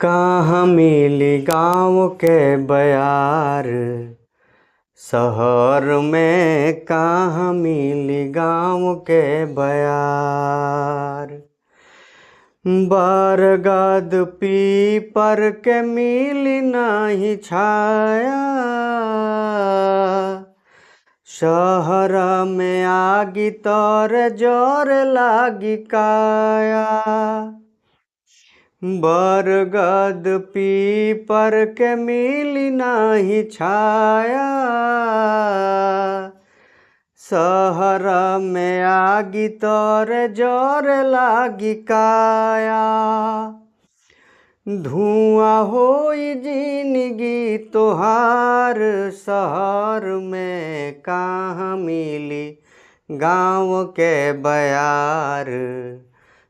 कहाँ मिली गाँव के बयार, शहर में कहाँ मिली गाँव के बयार। बरगद पीपर के मिली नहीं छाया, शहर में आगी तोरे जोर लागी काया। बरगद पीपर के मिली नहीं छाया, शहर में आगी तोरे जोर लागी काया। धुआं होई जिंदगी तोहार, शहर में कहाँ मिली गाँव के बयार।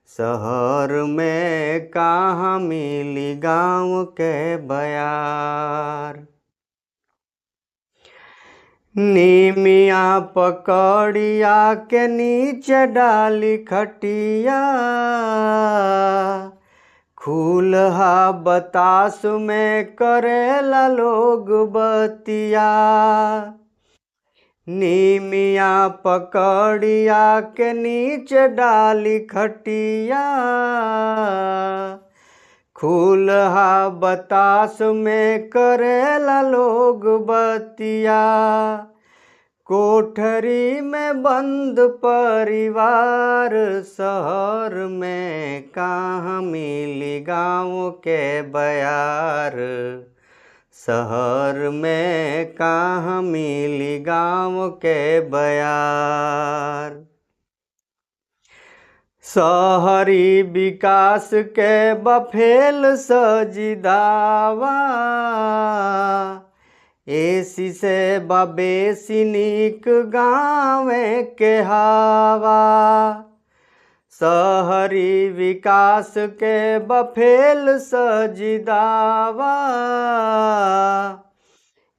शहर में कहाँ मिली गाँव के बयार। नीमिया पकड़िया के नीचे डाली खटिया, खुलहा बतास में करेला लोग बतिया। नीमिया पकड़िया के नीचे डाली खटिया, खुलहा बतास में करेला लोग बतिया। कोठरी में बंद परिवार, शहर में कहाँ मिली गाँव के बयार। शहर में कहाँ मिली गाँव के बयार। शहरी विकास के बफेल सजी दावा, एसी से बबेसी नीक गाँव के हवा। शहरी विकास के बफेल सजी दावा,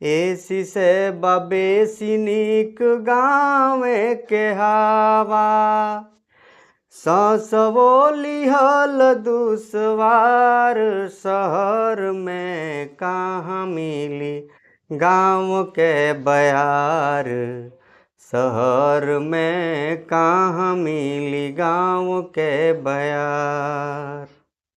एसी से बबेसी नीक गाँव के हवा। सांसवो लिहल दुश्वार, शहर में कहाँ मिली गाँव के बयार। शहर में कहाँ मिली गाँव के बयार।